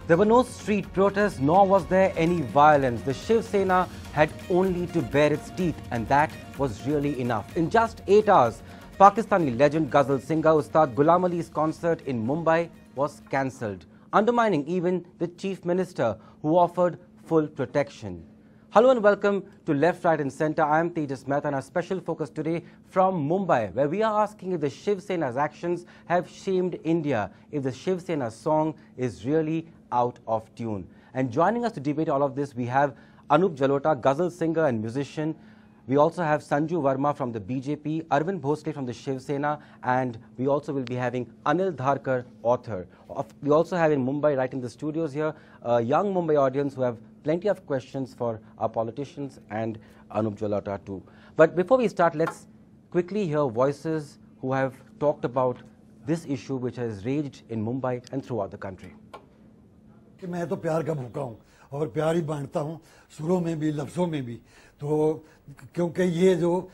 There were no street protests, nor was there any violence. The Shiv Sena had only to bare its teeth, and that was really enough. In just 8 hours, Pakistani legend ghazal singer Ustad Ghulam Ali's concert in Mumbai was cancelled, undermining even the Chief Minister, who offered full protection. Hello and welcome to Left, Right and Centre. I am Tejas Mehta, and our special focus today from Mumbai, where we are asking if the Shiv Sena's actions have shamed India, if the Shiv Sena song is really out of tune. And joining us to debate all of this, we have Anup Jalota, ghazal singer and musician. We also have Sanju Verma from the BJP, Arvind Bhosle from the Shiv Sena, and we also will be having Anil Dharkar, author. We also have in Mumbai, right in the studios here, a young Mumbai audience who have plenty of questions for our politicians and Anup Jalota too. But before we start, let's quickly hear voices who have talked about this issue which has raged in Mumbai and throughout the country. मैं तो प्यार का भूखा हूँ और प्यार ही बांटता हूँ सुरों में भी लफ्ज़ों में भी तो क्योंकि ये जो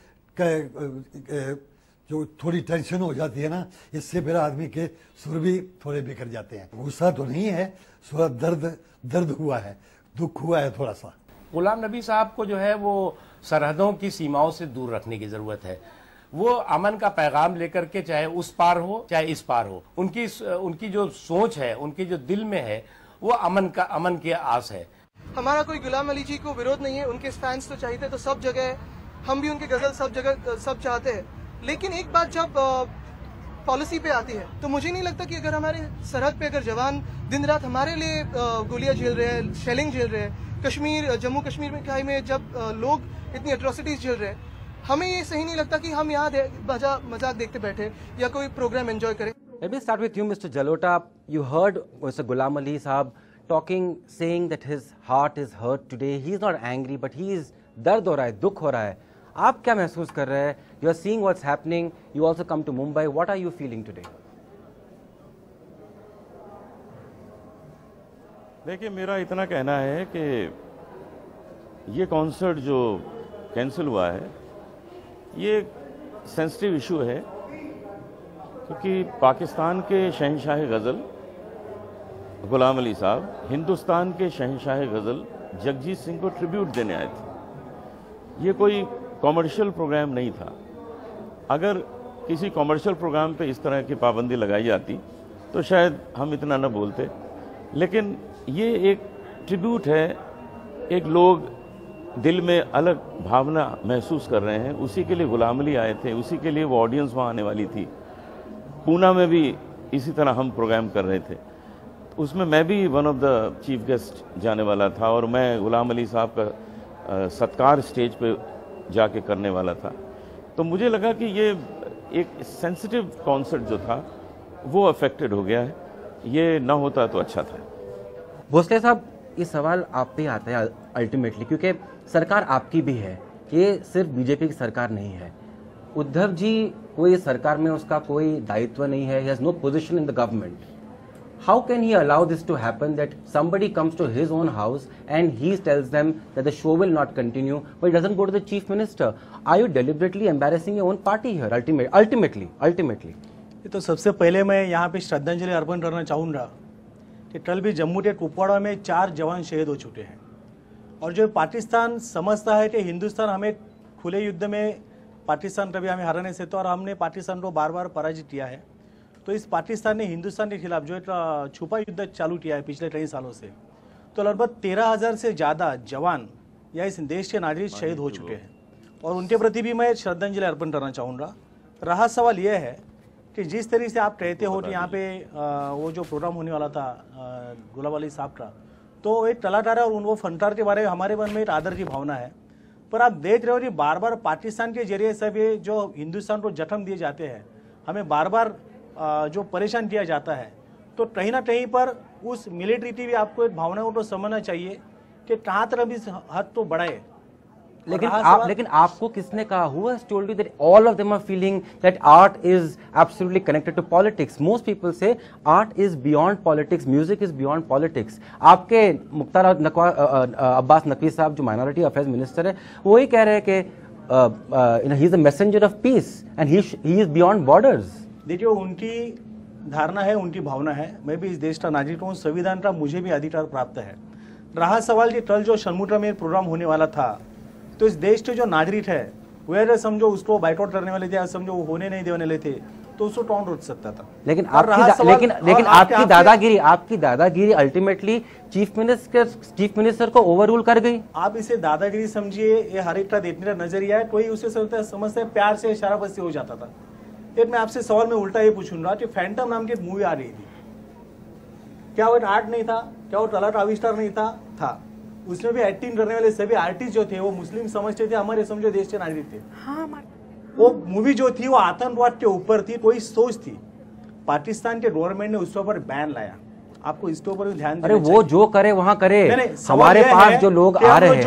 थोड़ी टेंशन हो जाती है ना इससे फिर आदमी के सुर भी थोड़े बिखर जाते हैं गुस्सा तो नहीं है थोड़ा दर्द हुआ है दुख हुआ है थोड़ा सा गुलाम नबी साहब को जो है वो सरहदों की सीमाओं से दूर रखने की जरूरत है वो अमन का पैगाम लेकर के चाहे उस पार हो चाहे इस पार हो उनकी जो सोच है उनकी जो दिल में है वो अमन की आस है। हमारा कोई गुलाम अली जी को विरोध नहीं है, उनके फैंस तो चाहिए तो सब जगह हम भी उनके गजल सब जगह सब चाहते हैं, लेकिन एक बात जब पॉलिसी पे आती है तो मुझे नहीं लगता कि अगर हमारे सरहद पे अगर जवान दिन रात हमारे लिए गोलियां झेल रहे हैं, शेलिंग झेल रहे हैं, कश्मीर जम्मू कश्मीर में खाई में जब लोग इतनी एट्रोसिटीज झेल रहे हैं, हमें ये सही नहीं लगता कि हम यहाँ मजाक देखते बैठे या कोई प्रोग्राम एंजॉय करें। Let me start with you, Mr. Jalota. You heard Mr. Ghulam Ali Sahab saying that his heart is hurt today. He is not angry, but he is dard ho raha hai, dukh ho raha hai. आप क्या महसूस कर रहे हैं? You are seeing what's happening. You also come to Mumbai. What are you feeling today? देखिए मेरा इतना कहना है कि ये कॉन्सर्ट जो कैंसिल हुआ है ये सेंसिटिव इशू है क्योंकि पाकिस्तान के शहंशाह गज़ल गुलाम अली साहब हिंदुस्तान के शहंशाह गज़ल जगजीत सिंह को ट्रिब्यूट देने आए थे। ये कोई कॉमर्शियल प्रोग्राम नहीं था। अगर किसी कॉमर्शियल प्रोग्राम पे इस तरह की पाबंदी लगाई जाती तो शायद हम इतना न बोलते, लेकिन ये एक ट्रिब्यूट है, एक लोग दिल में अलग भावना महसूस कर रहे हैं, उसी के लिए गुलाम अली आए थे, उसी के लिए वो ऑडियंस वहाँ आने वाली थी। पूना में भी इसी तरह हम प्रोग्राम कर रहे थे, उसमें मैं भी one of the chief guest जाने वाला था और मैं गुलाम अली साहब का सत्कार स्टेज पे जाके करने वाला था। तो मुझे लगा कि ये एक सेंसिटिव कॉन्सर्ट जो था वो अफेक्टेड हो गया है, ये ना होता तो अच्छा था। भोसले साहब, ये सवाल आप पे आता है अल्टीमेटली, क्योंकि सरकार आपकी भी है, ये सिर्फ बीजेपी की सरकार नहीं है। उद्धव जी कोई सरकार में उसका कोई दायित्व नहीं है, he has no position in the government. How can he allow this to happen, that somebody comes to his own house and he tells them that the show will not continue, but he doesn't go to the chief minister? Are you deliberately embarrassing your own party here? Ultimately. तो सबसे पहले मैं यहाँ पे श्रद्धांजलि अर्पण करना चाहूँगा कि कल भी जम्मू के कुपवाड़ा में 4 जवान शहीद हो चुके हैं और जो पाकिस्तान समझता है कि हिंदुस्तान हमें खुले युद्ध में पाकिस्तान कभी हमें हराने से तो और हमने पाकिस्तान को बार बार पराजित किया है, तो इस पाकिस्तान ने हिंदुस्तान के खिलाफ जो एक छुपा युद्ध चालू किया है पिछले कई सालों से, तो लगभग 13,000 से ज़्यादा जवान या इस देश के नागरिक शहीद हो चुके हैं और उनके प्रति भी मैं श्रद्धांजलि अर्पण करना चाहूँगा। रहा सवाल यह है कि जिस तरीके से आप कहते हो कि यहाँ पे वो जो प्रोग्राम होने वाला था गुलाम अली साहब का, तो एक कलाकार है और वो फनकार के बारे में हमारे मन में एक आदर की भावना है, पर आप देख रहे हो कि बार बार पाकिस्तान के जरिए सब ये जो हिंदुस्तान को जख्म दिए जाते हैं, हमें बार बार जो परेशान किया जाता है, तो कहीं ना कहीं पर उस मिलिट्रिटी भी आपको एक भावना को तो समझना चाहिए कि कहाँ तरफ इस हद तो बढ़ाए। लेकिन आपको किसने कहा? Who has told you that all of them are feeling that art is absolutely connected to politics? Most people say art is beyond politics, music is beyond politics. आपके मुख्तार अब्बास नकवी साहब जो माइनॉरिटी अफेयर्स मिनिस्टर है वो ही कह रहे हैं कि he is a messenger of peace and he is beyond borders. देखिए उनकी धारणा है, उनकी भावना है। मैं भी इस देश का नागरिक हूँ, संविधान का मुझे भी अधिकार प्राप्त है। रहा सवाल कि कल जो शनमुद्रा में प्रोग्राम होने वाला था, तो इस देश के जो नागरिक है वो अगर समझो उसको बाइकआउट करने वाले थे या समझो वो होने नहीं देने वाले थे तो उसको कौन रोक सकता था। लेकिन आपकी दादागिरी अल्टीमेटली चीफ मिनिस्टर को ओवररूल कर गई। आप इसे दादागिरी समझिए, ये हर एक का देखने का नजरिया है। कोई उसे समझते प्यार से शराबत से हो जाता था। एक मैं आपसे सवाल में उल्टा ये पूछूंगा कि फैंटम नाम की एक मूवी आ रही थी, क्या वो आर्ट नहीं था? क्या वो कला का आविष्कार नहीं था? उसमें भी एक्टिंग करने वाले सभी आर्टिस्ट जो थे वो मुस्लिम समझते थे, हमारे समझो देश के नागरिक थे। वो मूवी जो थी वो आतंकवाद के ऊपर थी, कोई सोच थी। पाकिस्तान के गवर्नमेंट ने उसके ऊपर बैन लाया। आपको इसके ऊपर ध्यान अरे वो जो करे वहां करे, हमारे पास जो लोग आ रहे हैं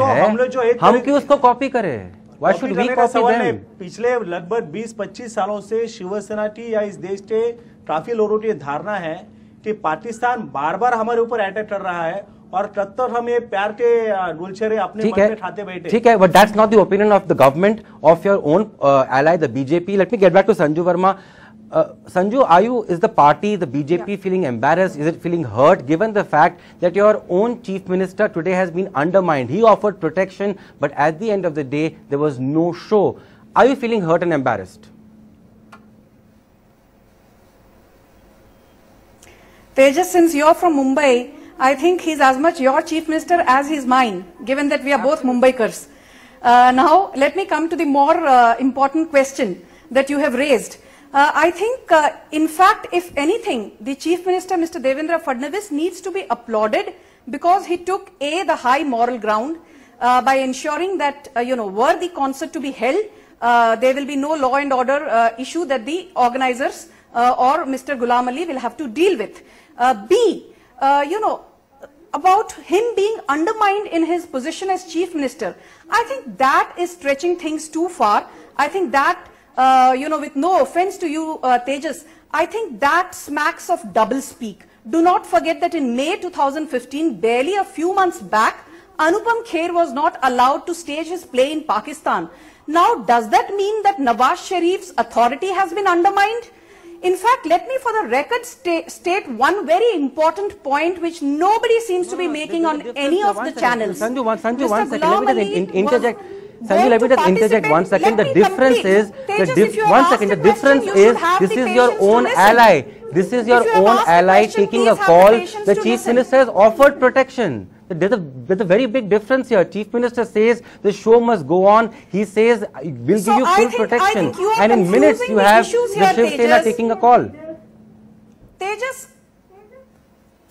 हम क्यों उसको कॉपी करें? Why should we copy them? पिछले लगभग 20-25 सालों से शिवसेना की या इस देश के काफी लोगों की धारणा है कि पाकिस्तान बार बार हमारे ऊपर अटैक कर रहा है और तब तक हम ये प्यार के गुलछरे अपने मन में खाते बैठे। ठीक है, but that's not the opinion of the government of your own ally, the BJP. Let me get back to Sanju Verma. Sanju, is the party, the BJP, feeling embarrassed? Is it feeling hurt given the fact that your own chief minister today has been undermined? He offered protection, but at the end of the day, there was no show. Are you feeling hurt and embarrassed? Tejas, since you're from Mumbai, I think he's as much your chief minister as he's mine, given that we are both Mumbaikars. Now, let me come to the more important question that you have raised. I think, in fact, if anything, the Chief Minister, Mr. Devendra Fadnavis, needs to be applauded because he took the high moral ground by ensuring that, were the concert to be held, there will be no law and order issue that the organizers or Mr. Ghulam Ali will have to deal with. About him being undermined in his position as Chief Minister, I think that is stretching things too far. I think that with no offense to you, Tejas, I think that smacks of doublespeak. Do not forget that in May 2015, barely a few months back, Anupam Kher was not allowed to stage his play in Pakistan. Now, does that mean that Nawaz Sharif's authority has been undermined? In fact, let me for the record state one very important point which nobody seems to be making on any of the channels. Sanju, one second, let me just interject. Sanju, let me just interject 1 second. The difference is, this is your own ally. This is your own ally taking a call. The Chief Minister has offered protection. There's a very big difference here. Chief Minister says the show must go on. He says we'll give you full protection. And in minutes you have the Shiv Sena taking a call. Tejas,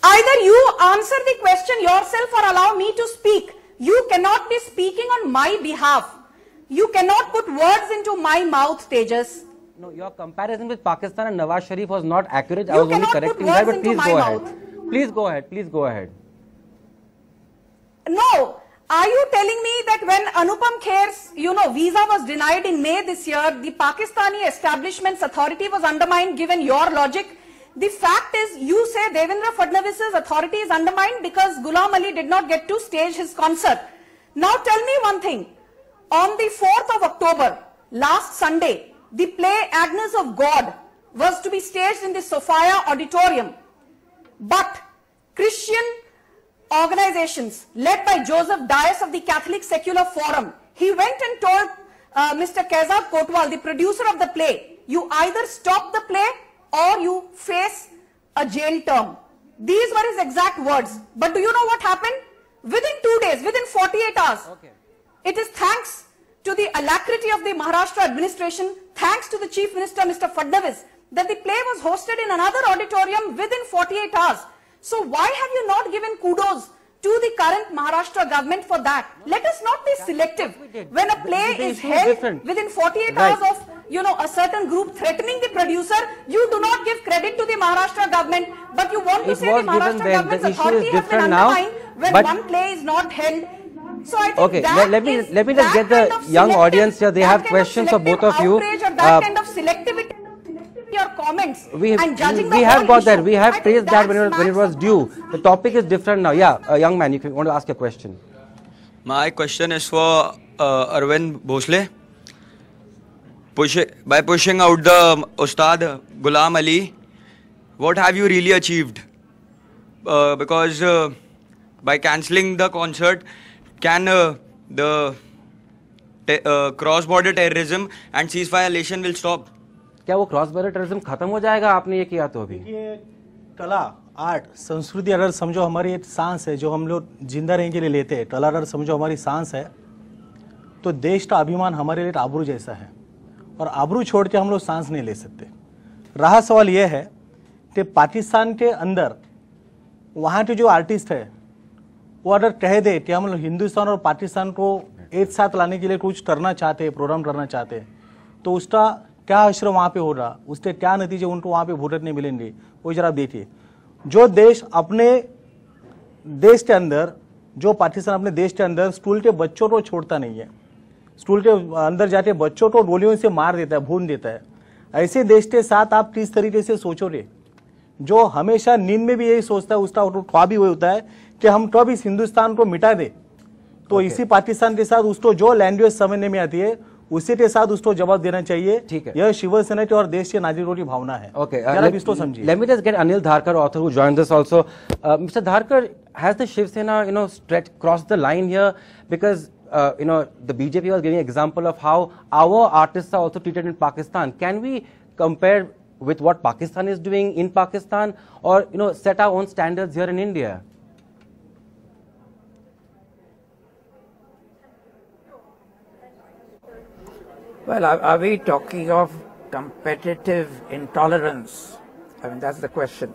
either you answer the question yourself or allow me to speak. You cannot be speaking on my behalf. You cannot put words into my mouth, Tejas. No, your comparison with Pakistan and Nawaz Sharif was not accurate. I was only correcting that, but please go ahead. Please go ahead. Please go ahead. No. Are you telling me that when Anupam Kher's, visa was denied in May this year, the Pakistani establishment's authority was undermined given your logic? The fact is, you say Devendra Fadnavis's authority is undermined because Ghulam Ali did not get to stage his concert. Now tell me one thing. On the 4th of October, last Sunday, the play Agnes of God was to be staged in the Sophia Auditorium. But Christian organizations led by Joseph Dias of the Catholic Secular Forum, he went and told Mr. Kaizad Kotwal, the producer of the play, you either stop the play or you face a jail term. These were his exact words. But do you know what happened? Within 2 days, within 48 hours, it is thanks to the alacrity of the Maharashtra administration, thanks to the Chief Minister, Mr. Fadnavis, that the play was hosted in another auditorium within 48 hours. So why have you not given kudos to the current Maharashtra government for that? Let us not be selective. When a play is held within 48 hours of a certain group threatening the producer, you do not give credit to the Maharashtra government, but you want to say the Maharashtra government's authority has been undermined when one play is not held. So I think let me just get the young audience here. They have questions for both of you. That kind of selectivity. Your comments and judging we have got that. We have praised that when it was due. The topic is different now. Yeah, young man, you want to ask a question. My question is for Arvind Bhosle. By pushing out the Ustad Ghulam Ali, what have you really achieved? Because by cancelling the concert, can the cross-border terrorism and ceasefire violation will stop? क्या वो cross border terrorism खत्म हो जाएगा आपने ये किया तो अभी? ये कला, आर्ट, संस्कृति अगर समझो हमारी एक सांस है जो हम लोग जिंदा रहने के लिए लेते हैं, कला अगर समझो हमारी सांस है, तो देश का अभिमान हमारे लिए आबरू जैसा है और आबरू छोड़ के हम लोग सांस नहीं ले सकते। रहा सवाल यह है कि पाकिस्तान के अंदर वहाँ के जो आर्टिस्ट है वो अगर कह दे कि हम लोग हिंदुस्तान और पाकिस्तान को एक साथ लाने के लिए कुछ करना चाहते हैं, प्रोग्राम करना चाहते हैं, तो उसका क्या असर वहाँ पे हो रहा, उसके क्या नतीजे उनको वहाँ पे भुगतने मिलेंगे, वो जरा देखिए। जो देश अपने देश के अंदर, जो पाकिस्तान अपने देश के अंदर स्कूल के बच्चों को छोड़ता नहीं है, स्कूल के अंदर जाके बच्चों को गोलियों से मार देता है, भून देता है, ऐसे देश के साथ आप किस तरीके से सोचोगे? जो हमेशा नींद में भी यही सोचता है, उसका ख्वाब भी वही होता है कि हम कब इस हिंदुस्तान को मिटा दे, तो इसी पाकिस्तान के साथ उसको जो लैंग्वेज समझने में आती है उसी के साथ उसको जवाब देना चाहिए। ठीक है, यह शिवसेना की और देश के नागरिकों की भावना है। इसको समझिए। Let me just get Anil Dharkar, author, who joined us also. Mr. Dharkar, has the Shiv Sena, crossed the line here? Because the BJP was giving an example of how our artists are also treated in Pakistan. Can we compare with what Pakistan is doing in Pakistan, or set our own standards here in India? Well, are we talking of competitive intolerance? I mean, that's the question.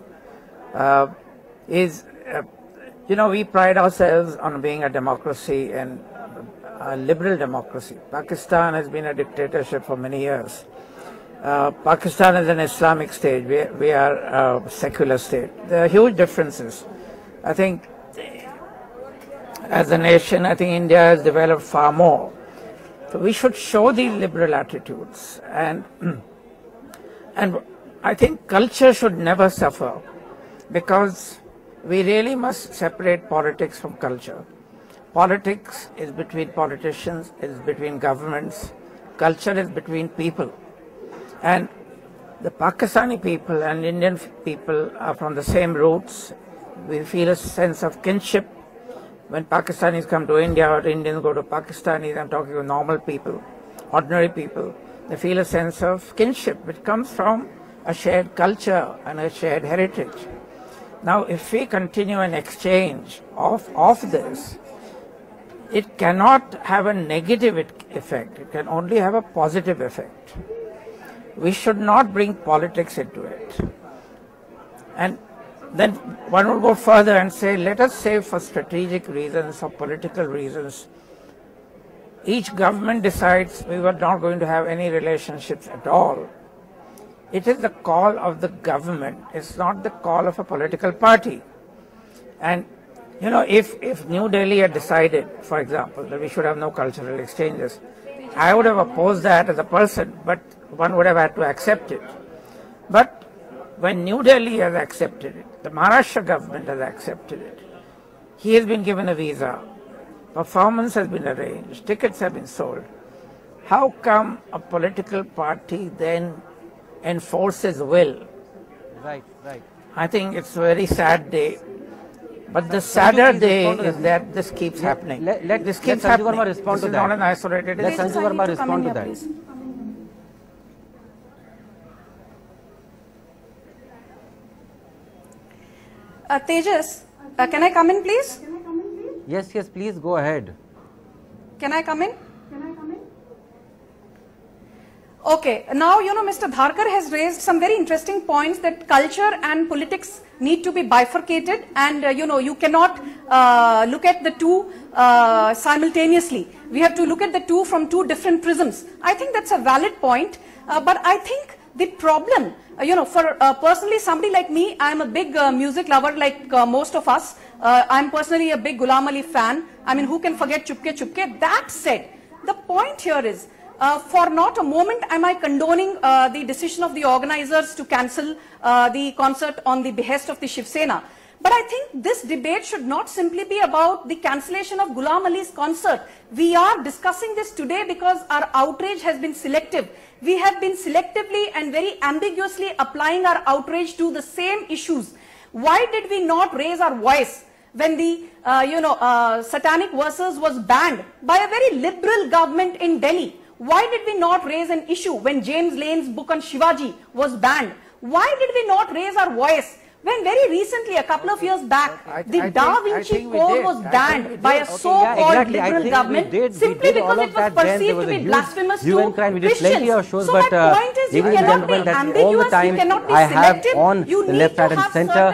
We pride ourselves on being a democracy and a liberal democracy. Pakistan has been a dictatorship for many years. Pakistan is an Islamic state. We are a secular state. There are huge differences. I think as a nation, I think India has developed far more. So we should show these liberal attitudes, and I think culture should never suffer, because we really must separate politics from culture. Politics is between politicians, is between governments. Culture is between people. And the Pakistani people and Indian people are from the same roots. We feel a sense of kinship. When Pakistanis come to India or Indians go to Pakistanis, I'm talking of normal people, ordinary people, they feel a sense of kinship, which comes from a shared culture and a shared heritage. Now, if we continue an exchange of this, it cannot have a negative effect. It can only have a positive effect. We should not bring politics into it. And then one will go further and say, let us say for strategic reasons or political reasons, each government decides we were not going to have any relationships at all. It is the call of the government. It's not the call of a political party. And if New Delhi had decided, for example, that we should have no cultural exchanges, I would have opposed that as a person, but one would have had to accept it. But when New Delhi has accepted it, the Maharashtra government has accepted it, he has been given a visa, performance has been arranged, tickets have been sold. How come a political party then enforces will? Right. I think it's a very sad day. But the sadder day is that this keeps happening. This keeps happening. This is not an isolated incident. Let Sanju Verma respond to that. Tejas, can I come in, please? Yes, please go ahead. Can I come in? Okay, now Mr. Dharkar has raised some very interesting points that culture and politics need to be bifurcated, and you cannot look at the two simultaneously. We have to look at the two from two different prisms. I think that's a valid point, but I think the problem, for personally somebody like me, I'm a big music lover like most of us. I'm personally a big Ghulam Ali fan. I mean, who can forget Chupke Chupke? That said, the point here is, for not a moment am I condoning the decision of the organizers to cancel the concert on the behest of the Shiv Sena. But I think this debate should not simply be about the cancellation of Ghulam Ali's concert. We are discussing this today because our outrage has been selective. we have been selectively and very ambiguously applying our outrage to the same issues. Why did we not raise our voice when the satanic verses was banned by a very liberal government in Delhi? Why did we not raise an issue when James Lane's book on Shivaji was banned? Why did we not raise our voice when very recently, a couple of years back, the Da Vinci Code was banned by a so-called liberal government simply because it was perceived to be blasphemous to Christians? So my point is, you cannot be ambiguous, you cannot be selective, you need to have certain